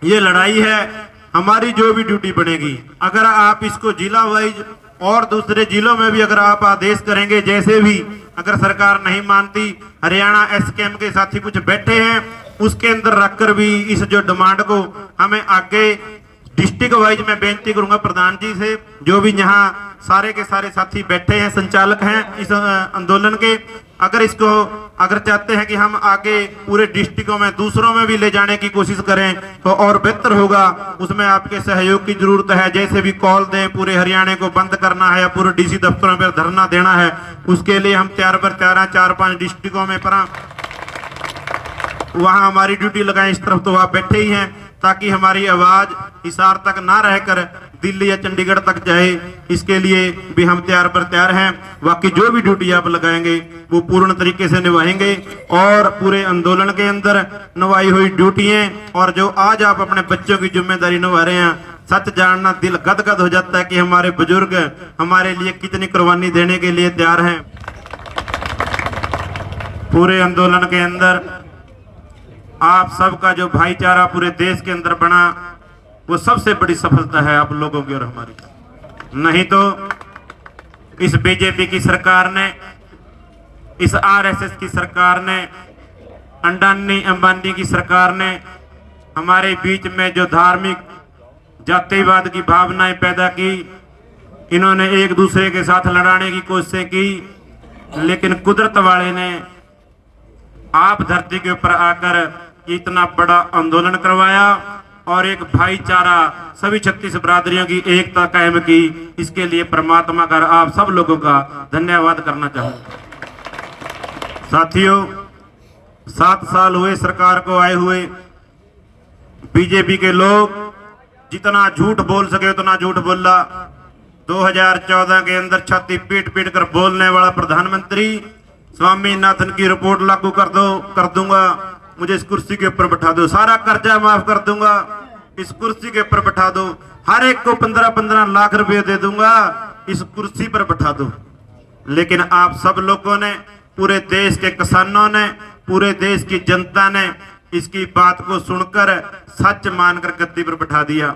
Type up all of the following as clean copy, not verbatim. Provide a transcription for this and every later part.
ये लड़ाई है। हमारी जो भी ड्यूटी बनेगी, अगर आप इसको जिला वाइज और दूसरे जिलों में भी अगर आप आदेश करेंगे, जैसे भी अगर सरकार नहीं मानती, हरियाणा एसकेएम के साथी कुछ बैठे हैं, उसके अंदर रखकर भी इस जो डिमांड को हमें आगे डिस्ट्रिक्ट वाइज मैं बेनती करूंगा प्रधान जी से, जो भी यहाँ सारे के सारे साथी बैठे हैं, संचालक हैं इस आंदोलन के, अगर इसको अगर चाहते हैं कि हम आगे पूरे डिस्ट्रिक्टों में दूसरों में भी ले जाने की कोशिश करें तो और बेहतर होगा। उसमें आपके सहयोग की जरूरत है। जैसे भी कॉल दें, पूरे हरियाणा को बंद करना है या पूरे डीसी दफ्तरों पर धरना देना है, उसके लिए हम तैयार पर तैयार हैं। 4-5 डिस्ट्रिक्टों में पर वहां हमारी ड्यूटी लगाएं। इस तरफ तो आप बैठे ही हैं, ताकि हमारी आवाज हिसार तक ना रहकर दिल्ली या चंडीगढ़ तक जाए, इसके लिए भी हम तैयार पर तैयार हैं। बाकी जो भी ड्यूटी आप लगाएंगे वो पूर्ण तरीके से निभाएंगे और पूरे आंदोलन के अंदर निभाई हुई ड्यूटियां और जो आज आप अपने बच्चों की जिम्मेदारी निभा रहे हैं, सच जानना दिल गदगद हो जाता है कि हमारे बुजुर्ग हमारे लिए कितनी कुर्बानी देने के लिए तैयार हैं। पूरे आंदोलन के अंदर आप सबका जो भाईचारा पूरे देश के अंदर बना, वो सबसे बड़ी सफलता है आप लोगों की और हमारी। नहीं तो इस बीजेपी की सरकार ने, इस आरएसएस की सरकार ने, अडानी अंबानी की सरकार ने हमारे बीच में जो धार्मिक जातिवाद की भावनाएं पैदा की, इन्होंने एक दूसरे के साथ लड़ाने की कोशिश की, लेकिन कुदरत वाले ने आप धरती के ऊपर आकर इतना बड़ा आंदोलन करवाया और एक भाईचारा सभी 36 बरादरियों की एकता कायम की। इसके लिए परमात्मा का आप सब लोगों का धन्यवाद करना चाहूंगा। साथियों, 7 साल हुए सरकार को आए हुए। बीजेपी के लोग जितना झूठ बोल सके उतना झूठ बोला। 2014 के अंदर छाती पीट पीट कर बोलने वाला प्रधानमंत्री, स्वामीनाथन की रिपोर्ट लागू कर दूंगा, मुझे इस कुर्सी के ऊपर बैठा दो, सारा कर्जा माफ कर दूंगा, इस कुर्सी के ऊपर बैठा दो, हर एक को 15-15 लाख रुपए दे दूंगा, इस कुर्सी पर बैठा दो। लेकिन आप सब लोगों ने, पूरे देश के किसानों ने, पूरे देश की जनता ने इसकी बात को सुनकर सच मानकर गद्दी पर बैठा दिया।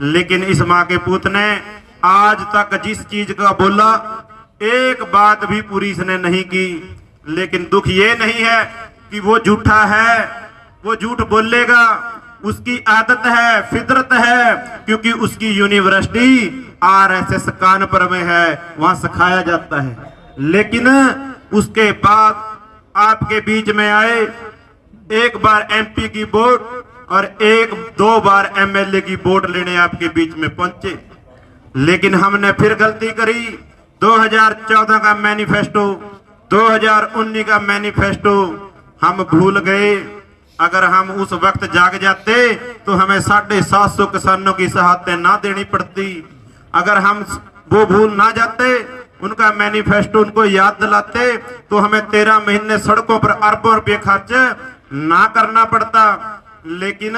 लेकिन इस माँ के पूत ने आज तक जिस चीज का बोला, एक बात भी पूरी इसने नहीं की। लेकिन दुख ये नहीं है कि वो झूठा है, वो झूठ बोलेगा, उसकी आदत है, फितरत है, क्योंकि उसकी यूनिवर्सिटी आरएसएस कानपुर में है, वहां सिखाया जाता है। लेकिन उसके बाद आपके बीच में आए, एक बार एमपी की वोट और 1-2 बार एमएलए की वोट लेने आपके बीच में पहुंचे। लेकिन हमने फिर गलती करी। 2014 का मैनिफेस्टो, 2019 का मैनिफेस्टो हम भूल गए। अगर हम उस वक्त जाग जाते तो हमें 750 किसानों की सहायता ना देनी पड़ती। अगर हम वो भूल ना जाते, उनका मैनिफेस्टो उनको याद दिलाते, तो हमें 13 महीने सड़कों पर अरबों रुपये खर्च ना करना पड़ता। लेकिन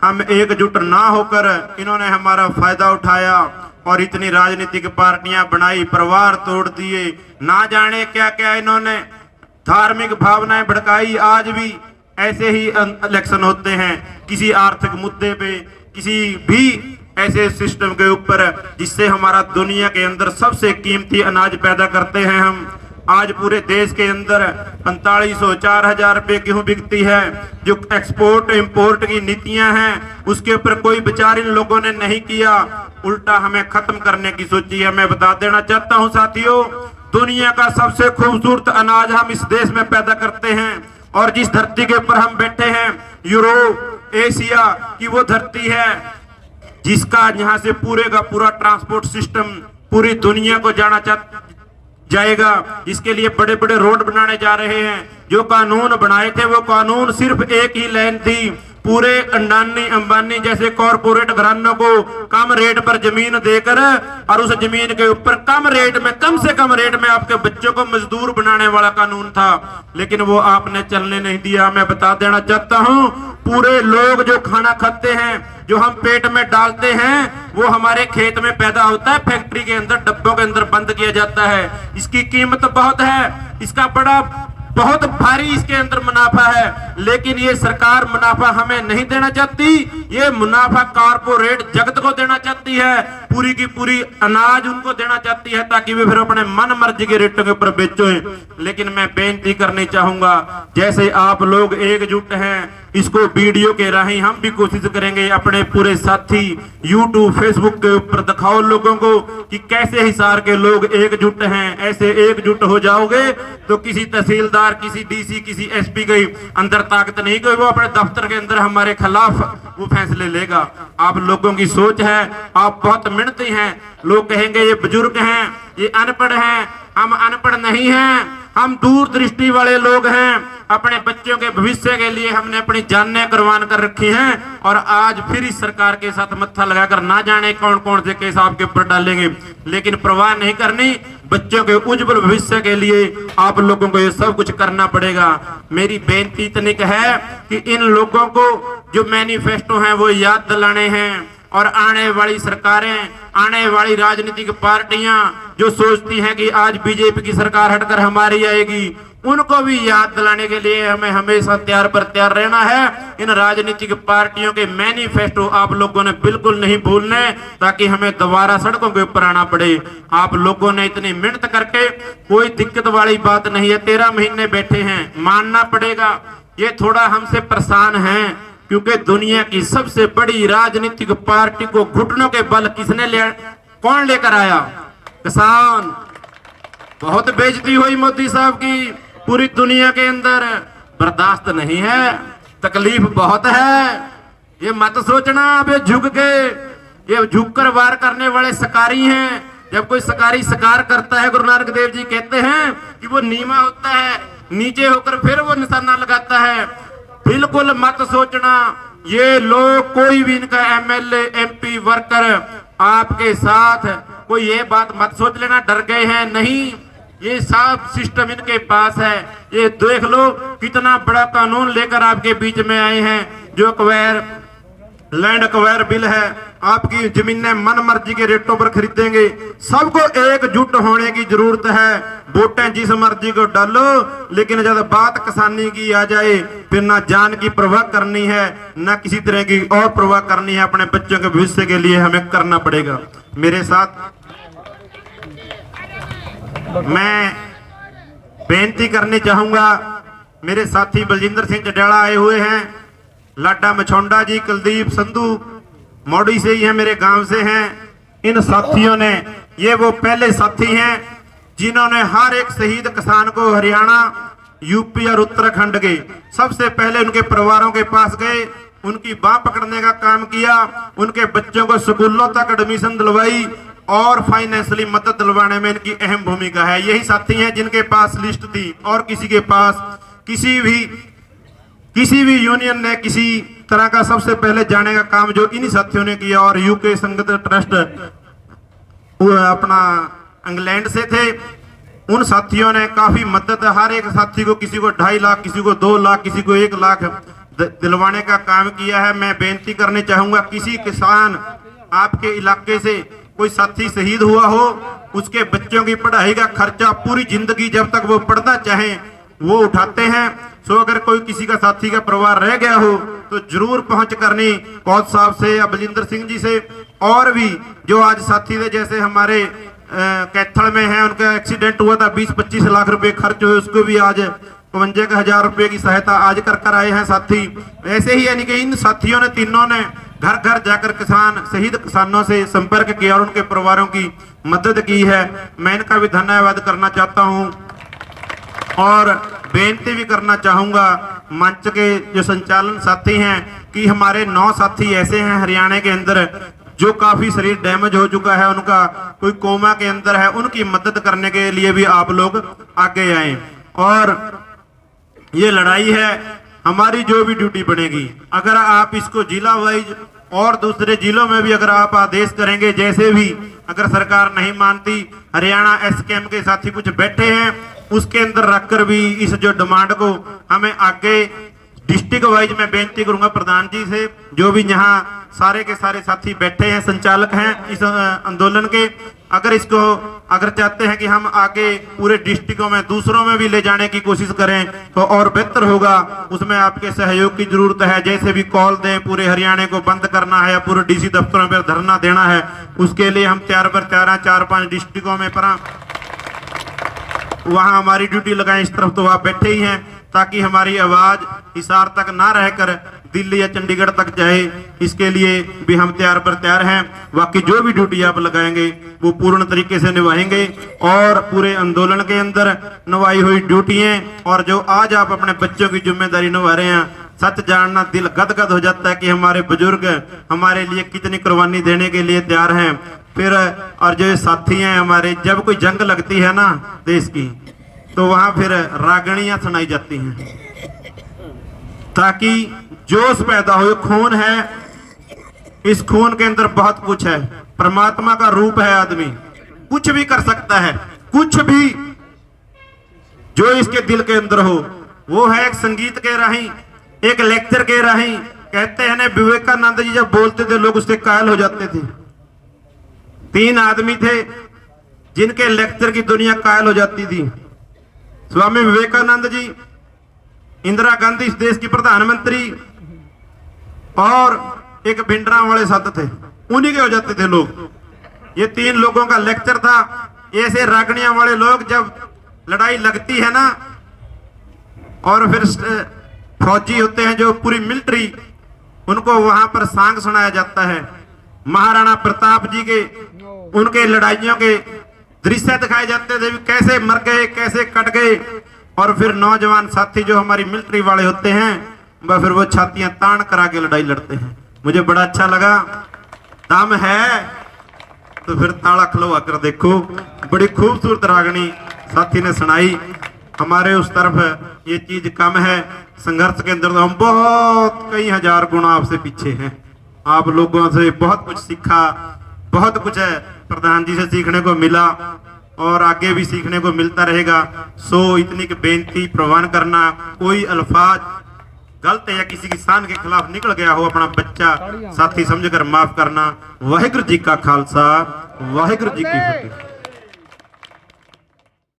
हम एकजुट ना होकर इन्होंने हमारा फायदा उठाया और इतनी राजनीतिक पार्टियां बनाई, परिवार तोड़ दिए, ना जाने क्या क्या इन्होंने धार्मिक भावनाएं भड़काई। आज भी ऐसे ही इलेक्शन होते हैं, किसी आर्थिक मुद्दे पे, किसी भी ऐसे सिस्टम के ऊपर जिससे हमारा दुनिया के अंदर सबसे कीमती अनाज पैदा करते हैं हम। आज पूरे देश के अंदर 4500-4000 रुपए गेहूं बिकती है। जो एक्सपोर्ट इंपोर्ट की नीतियां हैं, उसके ऊपर कोई विचार इन लोगों ने नहीं किया, उल्टा हमें खत्म करने की सोची है। मैं बता देना चाहता हूं साथियों, दुनिया का सबसे खूबसूरत अनाज हम इस देश में पैदा करते हैं और जिस धरती के ऊपर हम बैठे हैं, यूरोप, एशिया की वो धरती है जिसका यहाँ से पूरे का पूरा ट्रांसपोर्ट सिस्टम पूरी दुनिया को जाना जाएगा। इसके लिए बड़े बड़े रोड बनाने जा रहे हैं। जो कानून बनाए थे वो कानून सिर्फ एक ही लाइन थी, पूरे अडानी अंबानी जैसे कॉरपोरेट घरानों को कम रेट पर जमीन देकर और उस जमीन के ऊपर कम रेट में, कम से कम रेट में आपके बच्चों को मजदूर बनाने वाला कानून था। लेकिन वो आपने चलने नहीं दिया। मैं बता देना चाहता हूं, पूरे लोग जो खाना खाते हैं, जो हम पेट में डालते हैं, वो हमारे खेत में पैदा होता है, फैक्ट्री के अंदर डब्बों के अंदर बंद किया जाता है। इसकी कीमत बहुत है, इसका बड़ा बहुत भारी इसके अंदर मुनाफा है, लेकिन ये सरकार मुनाफा हमें नहीं देना चाहती। ये मुनाफा कारपोरेट जगत को देना चाहती है, पूरी की पूरी अनाज उनको देना चाहती है ताकि वे फिर अपने मन मर्जी के रेटों के ऊपर बेचो। लेकिन मैं बेनती करनी चाहूंगा, जैसे आप लोग एकजुट हैं, इसको वीडियो के राही हम भी कोशिश करेंगे अपने पूरे साथी यूट्यूब फेसबुक के ऊपर दिखाओ लोगों को कि कैसे हिसार के लोग एकजुट हैं। ऐसे एकजुट हो जाओगे तो किसी तहसीलदार, किसी डीसी, किसी एसपी की अंदर ताकत नहीं कि वो अपने दफ्तर के अंदर हमारे खिलाफ वो फैसले लेगा। आप लोगों की सोच है, आप बहुत मेहनती हैं। लोग कहेंगे ये बुजुर्ग हैं, ये अनपढ़ हैं। हम अनपढ़ नहीं हैं, हम दूरदृष्टि वाले लोग हैं। अपने बच्चों के भविष्य के लिए हमने अपनी जानें कुर्बान कर रखी हैं और आज फिर इस सरकार के साथ मत्था लगाकर ना जाने कौन कौन से केस आपके ऊपर डालेंगे, लेकिन परवाह नहीं करनी। बच्चों के उज्जवल भविष्य के लिए आप लोगों को ये सब कुछ करना पड़ेगा। मेरी बेनती इतनी है कि इन लोगों को जो मैनिफेस्टो हैं वो याद दिलाने हैं, और आने वाली सरकारें, आने वाली राजनीतिक पार्टियां जो सोचती हैं कि आज बीजेपी की सरकार हटकर हमारी आएगी, उनको भी याद दिलाने के लिए हमें हमेशा तैयार पर तैयार रहना है। इन राजनीतिक पार्टियों के मैनिफेस्टो आप लोगों ने बिल्कुल नहीं भूलने, ताकि हमें दोबारा सड़कों के ऊपर आना पड़े। आप लोगों ने इतनी मेहनत करके, कोई दिक्कत वाली बात नहीं है, 13 महीने बैठे हैं, मानना पड़ेगा। ये थोड़ा हमसे परेशान हैं क्योंकि दुनिया की सबसे बड़ी राजनीतिक पार्टी को घुटनों के बल कौन लेकर आया? किसान। बहुत बेइज्जती हुई मोदी साहब की पूरी दुनिया के अंदर, बर्दाश्त नहीं है, तकलीफ बहुत है। ये मत सोचना आप ये झुक कर वार करने वाले शिकारी हैं। जब कोई शिकारी शिकार करता है, गुरु नानक देव जी कहते हैं कि वो नीमा होता है, नीचे होकर फिर वो निशाना लगाता है। बिल्कुल मत सोचना ये लोग, कोई भी इनका एमएलए एमपी वर्कर आपके साथ, कोई ये बात मत सोच लेना डर गए हैं, नहीं। ये सब सिस्टम इनके पास है। ये देख लो कितना बड़ा कानून लेकर आपके बीच में आए हैं, जो लैंड एक्वायर बिल है। आपकी जमीनें मन मर्जी के रेटों पर खरीदेंगे। सबको एकजुट होने की जरूरत है। वोटें जिस मर्जी को डालो, लेकिन जब बात किसानी की आ जाए, फिर ना जान की परवाह करनी है, ना किसी तरह की और परवाह करनी है। अपने बच्चों के भविष्य के लिए हमें करना पड़ेगा। मेरे साथ मैं बेनती करनी चाहूंगा, मेरे साथी बलजिंदर सिंह जडेला आए हुए हैं, लाडा मछोंडा जी, कुलदीप संधू मौड़ी से ही है, मेरे गांव से हैं। इन साथियों ने, ये वो पहले साथी हैं जिन्होंने हर एक शहीद किसान को हरियाणा, यूपी और उत्तराखंड के सबसे पहले उनके परिवारों के पास गए, उनकी बाह पकड़ने का काम किया, उनके बच्चों को स्कूलों तक एडमिशन दिलवाई और फाइनेंशियली मदद दिलवाने में इनकी अहम भूमिका है। यही साथी हैं जिनके पास लिस्ट थी और किसी के पास किसी भी यूनियन ने किसी तरह का सबसे पहले जाने का काम जो इन्हीं साथियों ने किया। और यूके संगत ट्रस्ट अपना इंग्लैंड से थे, उन साथियों ने काफी मदद, हर एक साथी को, किसी को 2.5 लाख, किसी को 2 लाख, किसी को 1 लाख दिलवाने का काम किया है। मैं बेनती करनी चाहूंगा, किसी किसान आपके इलाके से कोई साथी शहीद हुआ हो, उसके बच्चों की पढ़ाई का खर्चा पूरी जिंदगी जब तक वो पढ़ना चाहें वो उठाते हैं। सो अगर कोई किसी का साथी का परिवार रह गया हो तो जरूर पहुंच करनी कौद साहब से या बलजिंदर सिंह जी से, और भी जो आज साथी थे, जैसे हमारे कैथल में है, उनका एक्सीडेंट हुआ था, 20-25 लाख रुपए खर्च हुए, उसको भी आज 52,000 रुपए की सहायता आज कर आए हैं साथी। ऐसे ही यानी कि इन साथियों ने, तीनों ने घर घर जाकर शहीद किसानों से संपर्क किया और उनके परिवारों की मदद की है। मैं इनका भी धन्यवाद करना चाहता हूं और बेनती भी करना चाहूंगा मंच के जो संचालन साथी हैं कि हमारे 9 साथी ऐसे हैं हरियाणा के अंदर जो काफी शरीर डैमेज हो चुका है, उनका कोई कोमा के अंदर है, उनकी मदद करने के लिए भी आप लोग आगे आए। और ये लड़ाई है हमारी, जो भी ड्यूटी बनेगी, अगर आप इसको जिला वाइज और दूसरे जिलों में भी अगर आप आदेश करेंगे, जैसे भी अगर सरकार नहीं मानती, हरियाणा एसकेएम के साथी कुछ बैठे हैं, उसके अंदर रखकर भी इस जो डिमांड को हमें आगे डिस्ट्रिक्ट वाइज मैं बेनती करूंगा प्रधान जी से, जो भी यहाँ सारे के सारे साथी बैठे हैं, संचालक हैं इस आंदोलन के। अगर चाहते हैं कि हम आगे पूरे डिस्ट्रिक्टों में दूसरों में भी ले जाने की कोशिश करें तो और बेहतर होगा। उसमें आपके सहयोग की जरूरत है। जैसे भी कॉल दें, पूरे हरियाणा को बंद करना है या पूरे डीसी दफ्तरों पर धरना देना है, उसके लिए हम तैयार पर तैयार हैं। 4-5 डिस्ट्रिक्टों में पर वहां हमारी ड्यूटी लगाएं। इस तरफ तो आप बैठे ही हैं, ताकि हमारी आवाज हिसार तक ना रहकर दिल्ली या चंडीगढ़ तक जाए। इसके लिए भी हम तैयार पर तैयार हैं। बाकी जो भी ड्यूटी आप लगाएंगे वो पूर्ण तरीके से निभाएंगे और पूरे आंदोलन के अंदर निभाई हुई ड्यूटियां और जो आज आप अपने बच्चों की जिम्मेदारी निभा रहे हैं, सच जानना दिल गदगद हो जाता है कि हमारे बुजुर्ग हमारे लिए कितनी कुर्बानी देने के लिए तैयार हैं। फिर और जो साथी हैं हमारे, जब कोई जंग लगती है ना देश की, तो वहां फिर रागणियां सुनाई जाती हैं ताकि जोश पैदा हो। खून है, इस खून के अंदर बहुत कुछ है। परमात्मा का रूप है आदमी, कुछ भी कर सकता है, कुछ भी जो इसके दिल के अंदर हो। वो है एक संगीत के राही, एक लेक्चर के राही। कहते हैं ना, विवेकानंद जी जब बोलते थे लोग उससे कायल हो जाते थे। 3 आदमी थे जिनके लेक्चर की दुनिया कायल हो जाती थी। स्वामी विवेकानंद जी, इंदिरा गांधी इस देश की प्रधानमंत्री और एक भिंडरा वाले संत थे, उन्हीं के हो जाते थे लोग। ये 3 लोगों का लेक्चर था। ऐसे रागणियां वाले लोग जब लड़ाई लगती है ना, और फिर फौजी होते हैं जो पूरी मिलिट्री, उनको वहां पर सांग सुनाया जाता है। महाराणा प्रताप जी के उनके लड़ाइयों के दृश्य दिखाए जाते थे, कैसे मर गए, कैसे कट गए। और फिर नौजवान साथी जो हमारी मिलिट्री वाले होते हैं, वह फिर वो छातियां तान करा के लड़ाई लड़ते हैं। मुझे बड़ा अच्छा लगा। दम है तो फिर ताला खलवा कर देखो। बड़ी खूबसूरत रागनी साथी ने सुनाई। हमारे उस तरफ ये चीज कम है। संघर्ष के अंदर तो हम बहुत कई हजार गुना आपसे पीछे हैं। आप लोगों से बहुत कुछ सीखा, बहुत कुछ है प्रधान जी से सीखने को मिला और आगे भी सीखने को मिलता रहेगा। सो इतनी की बेनती प्रवान करना, कोई अल्फाज गलत या किसी की शान के खिलाफ निकल गया हो, अपना बच्चा साथी समझकर माफ करना। वाहिगुरु जी का खालसा, वाहिगुरु जी की फतेह।